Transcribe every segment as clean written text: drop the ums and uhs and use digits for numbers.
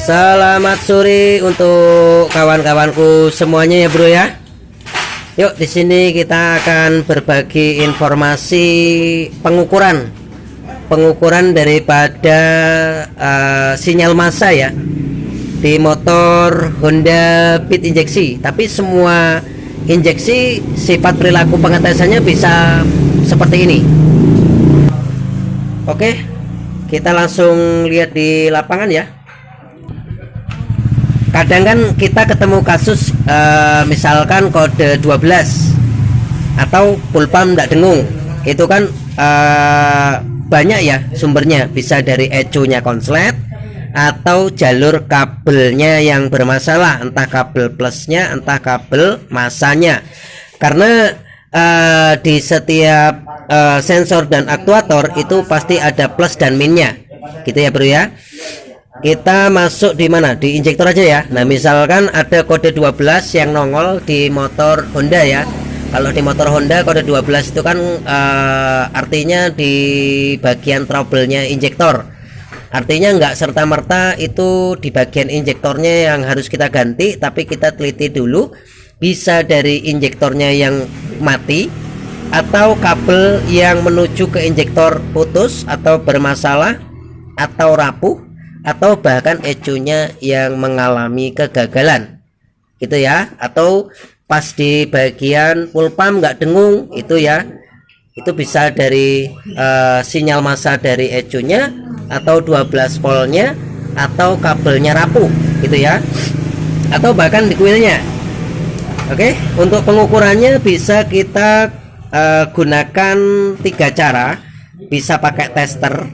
Selamat sore untuk kawan-kawanku semuanya ya bro ya. Yuk di sini kita akan berbagi informasi pengukuran daripada sinyal massa ya di motor Honda Beat injeksi. Tapi semua injeksi sifat perilaku pengetesannya bisa seperti ini. Oke, kita langsung lihat di lapangan ya. Kadang kan kita ketemu kasus misalkan kode 12 atau pulpam tidak dengung, itu kan banyak ya sumbernya, bisa dari ECU-nya konslet atau jalur kabelnya yang bermasalah, entah kabel plusnya entah kabel masanya. Karena di setiap sensor dan aktuator itu pasti ada plus dan minnya gitu ya bro ya. Kita masuk di mana? Di injektor aja ya. Nah, misalkan ada kode 12 yang nongol di motor Honda ya. Kalau di motor Honda kode 12 itu kan artinya di bagian trouble-nya injektor. Artinya nggak serta-merta itu di bagian injektornya yang harus kita ganti, tapi kita teliti dulu. Bisa dari injektornya yang mati atau kabel yang menuju ke injektor putus atau bermasalah atau rapuh, atau bahkan ECU-nya yang mengalami kegagalan gitu ya, atau pas di bagian pulpam nggak dengung itu ya, itu bisa dari sinyal massa dari ECU-nya atau 12 voltnya atau kabelnya rapuh gitu ya, atau bahkan di kuilnya. Oke, untuk pengukurannya bisa kita gunakan 3 cara. Bisa pakai tester,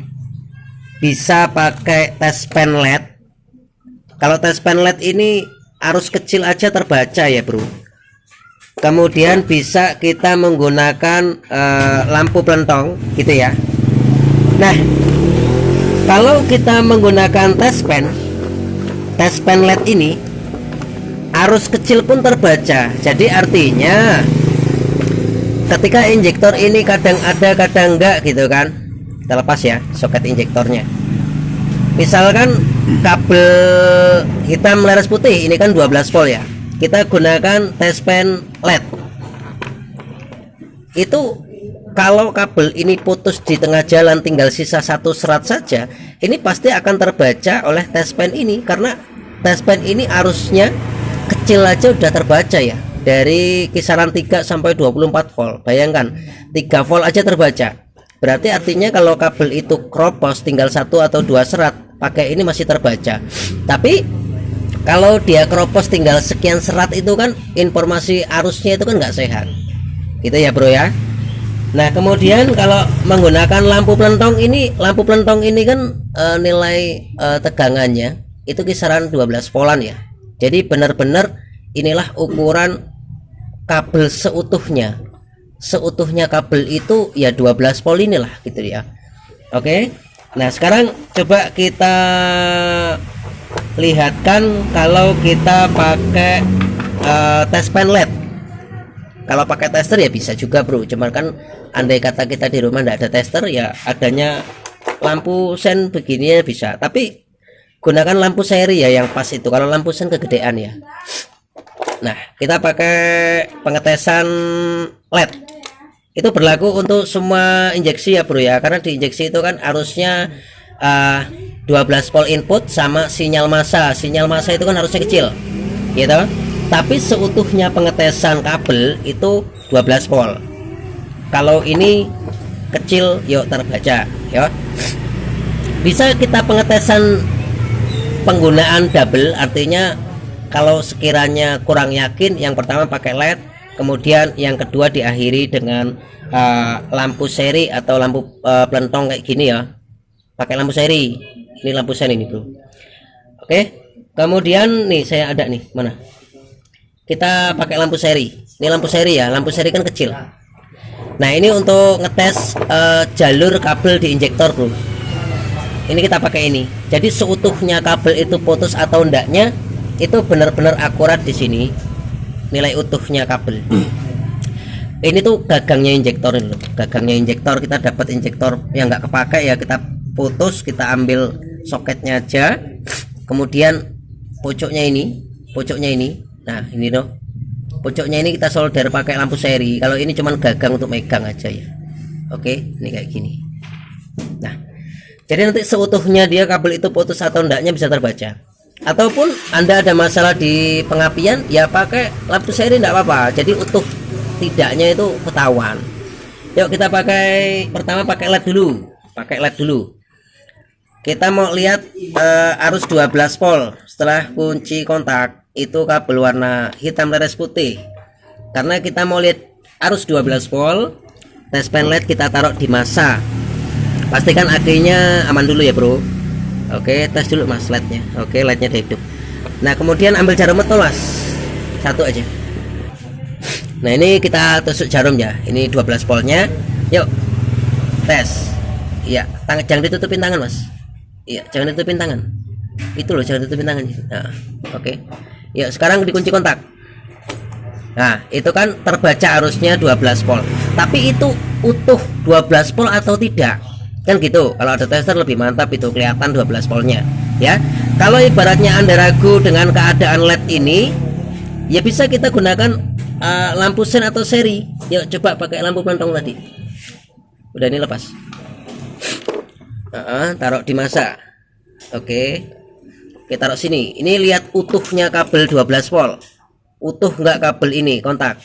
bisa pakai tes pen LED. Kalau tes pen LED ini arus kecil aja terbaca ya bro. Kemudian bisa kita menggunakan lampu pelentong gitu ya. Nah, kalau kita menggunakan tes pen LED ini arus kecil pun terbaca. Jadi artinya ketika injektor ini kadang ada kadang enggak gitu kan, kita lepas ya soket injektornya. Misalkan kabel hitam laras putih ini kan 12 volt ya, kita gunakan tes pen LED. Itu kalau kabel ini putus di tengah jalan tinggal sisa 1 serat saja, ini pasti akan terbaca oleh tes pen ini, karena tes pen ini arusnya kecil aja udah terbaca ya, dari kisaran 3 sampai 24 volt. Bayangkan 3 volt aja terbaca. Berarti artinya kalau kabel itu kropos tinggal 1 atau 2 serat, pakai ini masih terbaca. Tapi kalau dia kropos tinggal sekian serat itu kan informasi arusnya itu kan nggak sehat gitu ya bro ya. Nah, kemudian kalau menggunakan lampu pelentong ini kan nilai tegangannya itu kisaran 12 voltan ya. Jadi benar-benar inilah ukuran kabel seutuhnya kabel itu ya 12 volt inilah gitu ya. Oke, nah sekarang coba kita lihatkan kalau kita pakai tes pen LED. Kalau pakai tester ya bisa juga bro, cuman kan andai kata kita di rumah tidak ada tester ya, adanya lampu sen begini bisa. Tapi gunakan lampu seri ya yang pas itu, kalau lampu sen kegedean ya. Nah, kita pakai pengetesan LED. Itu berlaku untuk semua injeksi ya bro ya, karena di injeksi itu kan arusnya 12 volt input sama sinyal massa. Sinyal massa itu kan arusnya kecil gitu, tapi seutuhnya pengetesan kabel itu 12 volt. Kalau ini kecil yuk terbaca ya. Bisa kita pengetesan penggunaan double, artinya kalau sekiranya kurang yakin, yang pertama pakai LED, kemudian yang kedua diakhiri dengan lampu seri atau lampu pelentong kayak gini ya. Pakai lampu seri. Ini lampu sen ini bro. Oke, kemudian nih saya ada nih, mana? Kita pakai lampu seri. Ini lampu seri ya, lampu seri kan kecil. Nah, ini untuk ngetes jalur kabel di injektor bro. Ini kita pakai ini. Jadi seutuhnya kabel itu putus atau enggaknya itu benar-benar akurat di sini. Nilai utuhnya kabel. Ini tuh gagangnya injektor ini loh. Gagangnya injektor, kita dapat injektor yang nggak kepakai ya, kita putus, kita ambil soketnya aja. kemudian pojoknya ini, nah ini loh, pojoknya ini kita solder pakai lampu seri. Kalau ini cuman gagang untuk megang aja ya. Oke, ini kayak gini. Nah, jadi nanti seutuhnya dia kabel itu putus atau enggaknya bisa terbaca. Ataupun Anda ada masalah di pengapian, ya pakai lampu seri enggak apa-apa. Jadi utuh tidaknya itu ketahuan. Yuk kita pertama pakai LED dulu. Kita mau lihat arus 12 volt. Setelah kunci kontak itu kabel warna hitam leres putih. Karena kita mau lihat arus 12 volt, tespen LED kita taruh di masa. Pastikan AC-nya aman dulu ya bro. Oke, tes dulu mas LED-nya. Oke, LED-nya udah hidup. Nah kemudian ambil jarum betul mas, satu aja. Nah ini kita tusuk jarum ya. Ini 12 voltnya. Yuk tes. Iya, jangan ditutupin tangan mas. Iya, jangan ditutupin tangan. Itu loh, jangan ditutupin tangan. Nah, oke. Yuk sekarang dikunci kontak. Nah itu kan terbaca arusnya 12 volt. Tapi itu utuh 12 volt atau tidak, kan gitu. Kalau ada tester lebih mantap, itu kelihatan 12 voltnya ya. Kalau ibaratnya Anda ragu dengan keadaan LED ini, ya bisa kita gunakan lampu sen atau seri. Yuk coba pakai lampu pelantong tadi. Udah, ini lepas. Taruh di masa. Oke, kita taruh sini. Ini lihat utuhnya kabel 12 volt. Utuh nggak kabel ini kontak?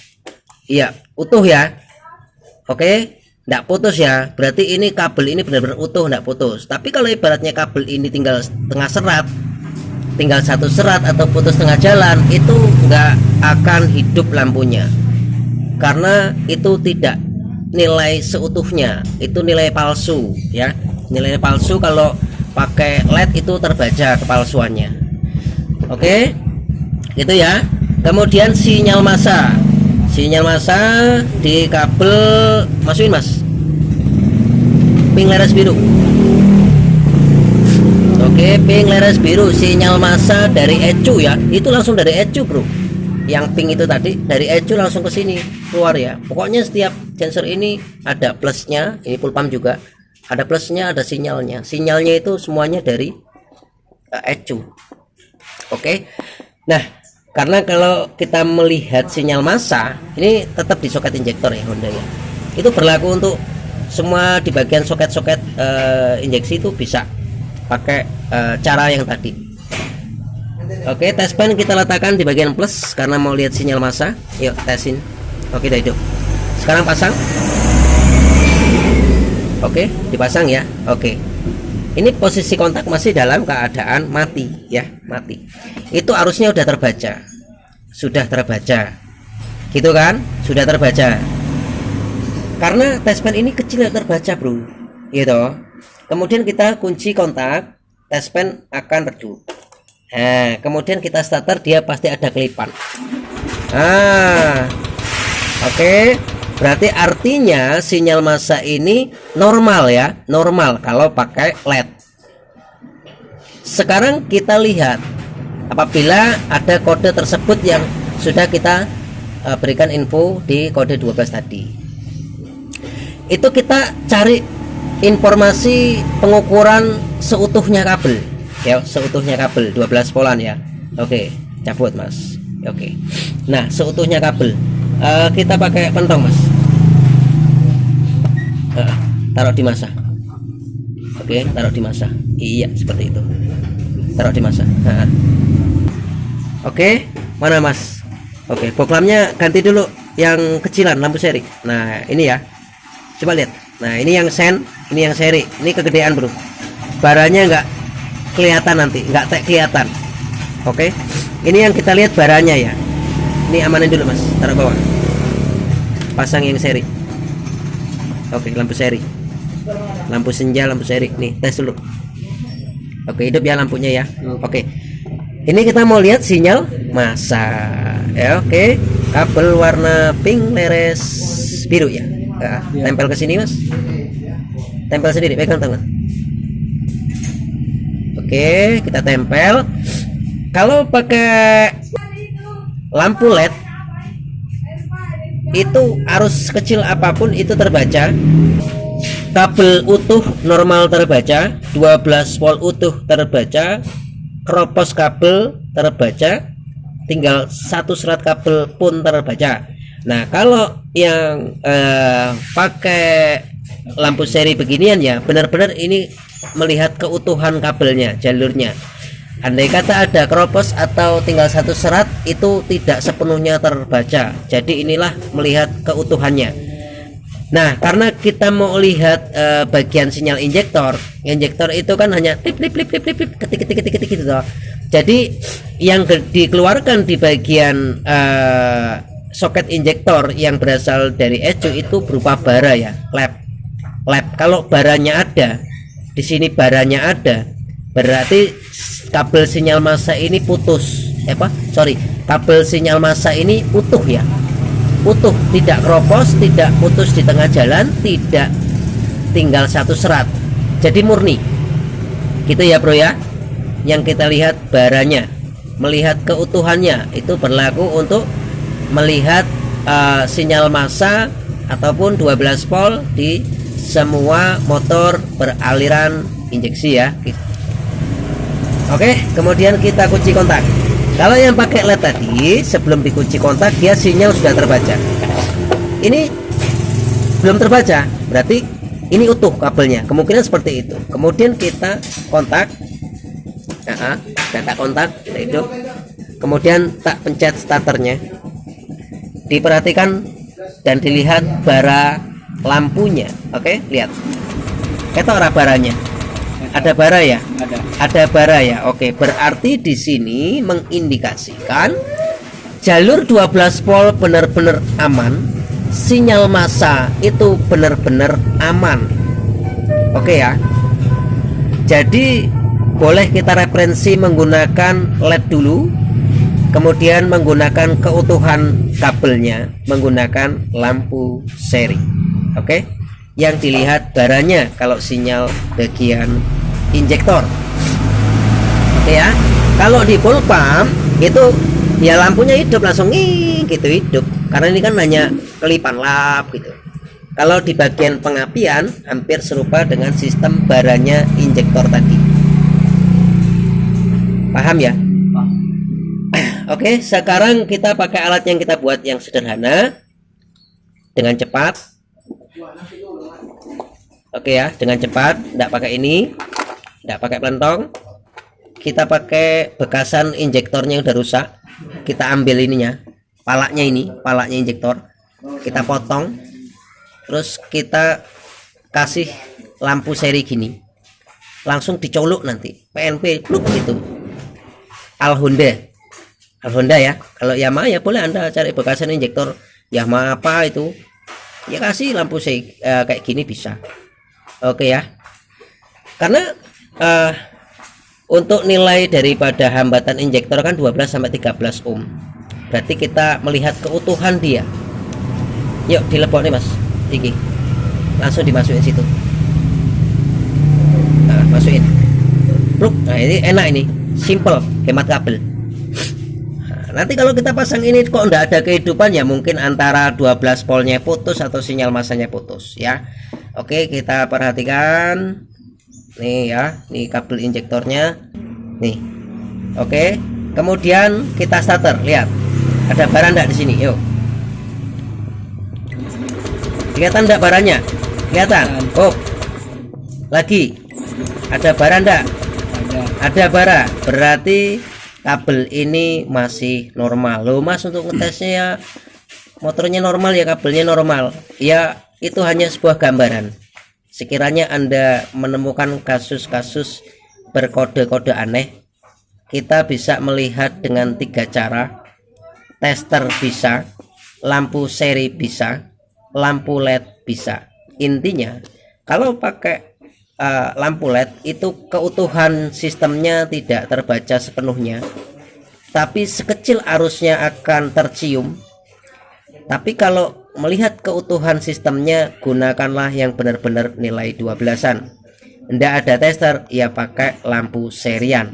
Iya, utuh ya. Oke, nggak putus ya. Berarti ini kabel ini benar-benar utuh, nggak putus. Tapi kalau ibaratnya kabel ini tinggal setengah serat, tinggal satu serat atau putus tengah jalan, itu nggak akan hidup lampunya. Karena itu tidak nilai seutuhnya, itu nilai palsu ya. Nilai palsu kalau pakai LED itu terbaca kepalsuannya. Oke, gitu ya. Kemudian sinyal massa di kabel, masukin mas, pink leres biru. Oke, pink leres biru, sinyal massa dari ECU ya. Itu langsung dari ECU bro. Yang pink itu tadi dari ECU langsung ke sini keluar ya. Pokoknya setiap sensor ini ada plusnya. Ini full pump juga ada plusnya, ada sinyalnya. Sinyalnya itu semuanya dari ECU. Oke. Nah, karena kalau kita melihat sinyal massa ini tetap di soket injektor ya Honda ya. Itu berlaku untuk semua di bagian soket-soket injeksi itu bisa pakai cara yang tadi. Oke, tes pen kita letakkan di bagian plus karena mau lihat sinyal massa. Yuk tesin. Oke, udah hidup. Sekarang pasang. Oke, dipasang ya. Oke. Ini posisi kontak masih dalam keadaan mati ya, mati. Itu arusnya udah terbaca. Sudah terbaca. Gitu kan? Sudah terbaca. Karena tespen ini kecil yang terbaca, bro. Gitu. Kemudian kita kunci kontak, tespen akan redup. Nah, kemudian kita starter, dia pasti ada kelipan. Oke. Berarti artinya sinyal massa ini normal ya, normal kalau pakai LED. Sekarang kita lihat apabila ada kode tersebut yang sudah kita berikan info di kode 12 tadi. Itu kita cari informasi pengukuran seutuhnya kabel ya, seutuhnya kabel 12 volan ya. Oke, cabut mas. Oke. Nah, seutuhnya kabel kita pakai pentong mas. Taruh di masa. Oke, taruh di masa. Iya, seperti itu. Taruh di masa. Oke, mana mas? Oke, boklamnya ganti dulu yang kecilan, lampu seri. Nah ini ya, coba lihat. Nah ini yang sen, ini yang seri. Ini kegedean bro. Baranya nggak kelihatan nanti, nggak kelihatan. Oke, ini yang kita lihat baranya ya. Ini amanin dulu mas, taruh bawah. Pasang yang seri. Oke, lampu seri, lampu senja, lampu seri. Nih tes dulu. Oke, hidup ya lampunya ya. Oke, ini kita mau lihat sinyal massa ya. Oke, kabel warna pink leres biru ya. Tempel ke sini mas, tempel sendiri, pegang tangan. Oke, kita tempel. Kalau pakai lampu LED itu arus kecil apapun itu terbaca. Kabel utuh normal terbaca, 12 volt utuh terbaca, keropos kabel terbaca, tinggal satu serat kabel pun terbaca. Nah kalau yang pakai lampu seri beginian ya benar-benar ini melihat keutuhan kabelnya, jalurnya. Andai kata ada keropos atau tinggal satu serat, itu tidak sepenuhnya terbaca. Jadi inilah melihat keutuhannya. Nah karena kita mau lihat bagian sinyal injektor itu kan hanya tip ketik gitu. Jadi yang dikeluarkan di bagian soket injektor yang berasal dari ECU itu berupa bara ya, lab. Kalau baranya ada di sini, baranya ada, berarti kabel sinyal massa ini putus. Kabel sinyal massa ini utuh ya, utuh, tidak keropos, tidak putus di tengah jalan, tidak tinggal satu serat, jadi murni gitu ya bro ya. Yang kita lihat baranya, melihat keutuhannya, itu berlaku untuk melihat sinyal massa ataupun 12 volt di semua motor beraliran injeksi ya. Oke, kemudian kita kunci kontak. Kalau yang pakai LED tadi, sebelum dikunci kontak dia sinyal sudah terbaca. Ini belum terbaca, berarti ini utuh kabelnya, kemungkinan seperti itu. Kemudian kita kontak, data kontak kita hidup, kemudian tak pencet starternya. Diperhatikan dan dilihat bara lampunya. Oke, lihat ketok baranya. Ada bara ya? Ada bara ya. Oke, berarti di sini mengindikasikan jalur 12 volt benar-benar aman, sinyal massa itu benar-benar aman. Oke ya. Jadi boleh kita referensi menggunakan LED dulu, kemudian menggunakan keutuhan kabelnya menggunakan lampu seri. Oke, yang dilihat baranya kalau sinyal bagian injektor. Oke ya. Kalau di full pump itu ya lampunya hidup langsung gitu, hidup, karena ini kan hanya kelipan lap gitu. Kalau di bagian pengapian hampir serupa dengan sistem baranya injektor tadi. Paham ya? Oke, sekarang kita pakai alat yang kita buat yang sederhana dengan cepat. Oke ya, dengan cepat, tidak pakai ini, tidak pakai pelentong. Kita pakai bekasan injektornya yang udah rusak. Kita ambil ininya, palanya ini, palanya injektor. Kita potong, terus kita kasih lampu seri gini, langsung dicolok nanti, PNP, pluk gitu. Al Honda ya. Kalau Yamaha ya boleh Anda cari bekasan injektor Yamaha apa itu, ya kasih lampu seri kayak gini bisa. Oke ya. Karena untuk nilai daripada hambatan injektor kan 12 sampai 13 ohm. Berarti kita melihat keutuhan dia. Yuk dilepok nih Mas. Iki. Langsung dimasukin situ. Nah, masukin. Pluk. Nah, ini enak ini. Simple, hemat kabel. Nah, nanti kalau kita pasang ini kok enggak ada kehidupan ya mungkin antara 12 voltnya putus atau sinyal massanya putus ya. Oke, kita perhatikan nih ya, nih kabel injektornya nih. Oke, kemudian kita starter, lihat ada bara enggak di sini, yuk. Kelihatan enggak baranya? Kelihatan. Oh, lagi ada bara enggak? Ada bara, berarti kabel ini masih normal. Loh Mas, untuk ngetesnya ya motornya normal ya, kabelnya normal ya. Itu hanya sebuah gambaran. Sekiranya Anda menemukan kasus-kasus berkode-kode aneh, kita bisa melihat dengan 3 cara. Tester bisa, lampu seri bisa, lampu LED bisa. Intinya kalau pakai lampu LED itu keutuhan sistemnya tidak terbaca sepenuhnya, tapi sekecil arusnya akan tercium. Tapi kalau melihat keutuhan sistemnya, gunakanlah yang benar-benar nilai 12-an. Tidak ada tester, ya pakai lampu serian.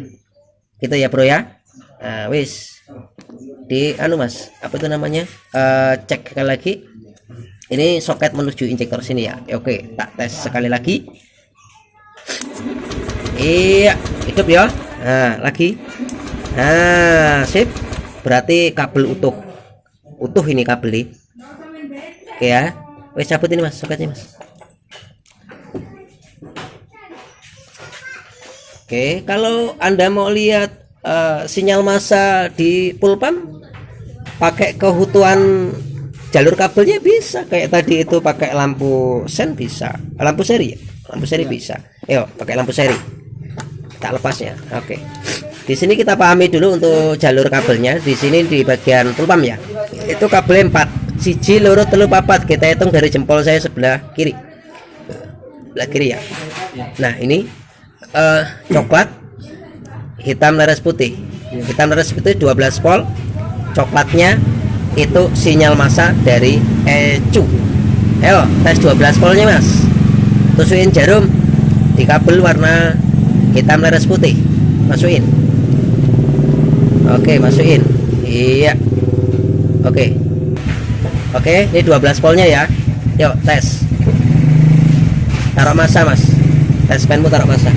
Gitu ya bro ya. Nah, wis di Mas, apa itu namanya? Cek sekali lagi. Ini soket menuju injektor sini ya. Oke, tak tes sekali lagi. Iya, hidup ya. Nah, lagi. Nah, sip. Berarti kabel utuh. Utuh ini kabel ini. Oke ya. Wes cabut ini Mas, soketnya Mas. Oke, kalau Anda mau lihat sinyal massa di pulpam pakai keutuhan jalur kabelnya bisa. Kayak tadi itu pakai lampu sen bisa. Lampu seri ya? Lampu seri bisa. Ayo, pakai lampu seri. Tak lepasnya. Oke. Di sini kita pahami dulu untuk jalur kabelnya. Di sini di bagian pulpam ya. Itu kabel 4. Siji, loro, telu, papat. Kita hitung dari jempol saya sebelah kiri. Sebelah kiri ya. Nah, ini coklat, hitam, leres putih. Hitam leres putih 12 volt. Coklatnya itu sinyal massa dari ECU. Ayo tes 12 voltnya Mas. Tusukin jarum di kabel warna hitam leres putih. Masukin. Oke, masukin. Iya. Oke. Oke, ini 12 voltnya ya. Yuk tes. Taruh massa Mas. Tes penmu taruh massa.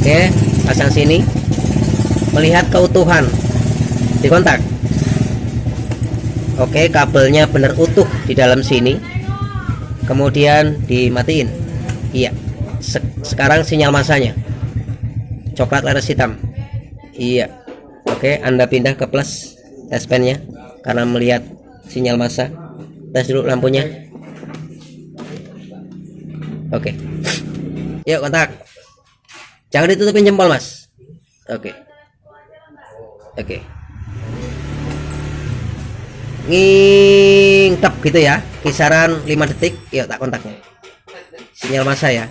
Oke, pasang sini. Melihat keutuhan di kontak. Oke, kabelnya benar utuh di dalam sini. Kemudian dimatiin. Iya. Sekarang sinyal massanya coklat leres hitam. Iya. Oke, Anda pindah ke plus tes pennya karena melihat sinyal massa. Tes dulu lampunya. Oke. Yuk kontak. Jangan ditutupin jempol Mas. Oke. Oke. Nging tep gitu ya. Kisaran 5 detik. Yuk tak kontaknya. Sinyal massa ya.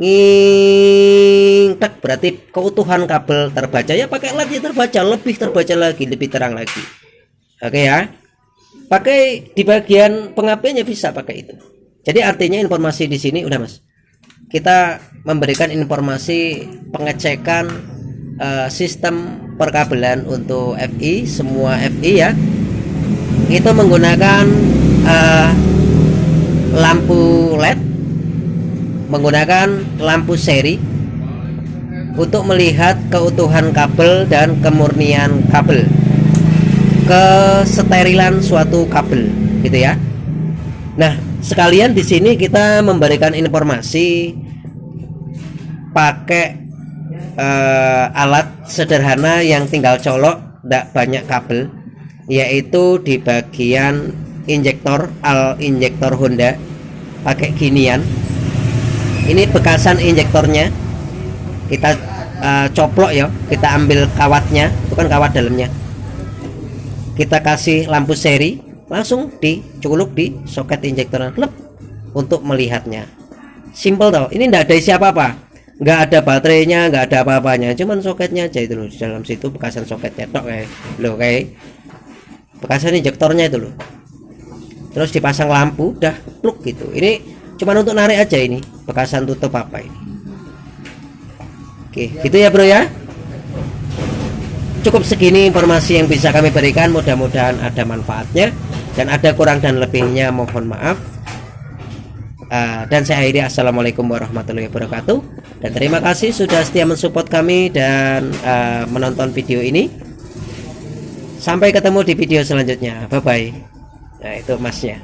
Nging tek, berarti keutuhan kabel terbaca ya. Pakai LED ya terbaca, lebih terbaca lagi, lebih terang lagi. Oke ya. Pakai di bagian pengapiannya bisa pakai itu. Jadi artinya informasi di sini udah Mas. Kita memberikan informasi pengecekan sistem perkabelan untuk FI, semua FI ya. Itu menggunakan lampu LED, menggunakan lampu seri untuk melihat keutuhan kabel dan kemurnian kabel, kesterilan suatu kabel gitu ya. Nah, sekalian di sini kita memberikan informasi pakai alat sederhana yang tinggal colok, tidak banyak kabel, yaitu di bagian injektor, injektor Honda pakai ginian. Ini bekasan injektornya, kita coplok ya, kita ambil kawatnya, itu kan kawat dalamnya, kita kasih lampu seri, langsung diculuk di soket injektornya, klep, untuk melihatnya. Simple tau, ini tidak ada isi apa-apa, nggak ada baterainya, nggak ada apa-apanya, cuman soketnya aja itu loh, di dalam situ bekasan soketnya tok kayak loh, kayak bekasan injektornya itu loh. Terus dipasang lampu, udah pluk gitu. Ini cuman untuk narik aja, ini bekasan tutup apa ini. Oke, gitu ya bro ya. Cukup segini informasi yang bisa kami berikan, mudah-mudahan ada manfaatnya, dan ada kurang dan lebihnya mohon maaf. Dan saya akhiri, assalamualaikum warahmatullahi wabarakatuh, dan terima kasih sudah setia mensupport kami dan menonton video ini. Sampai ketemu di video selanjutnya, bye bye. Nah itu masnya.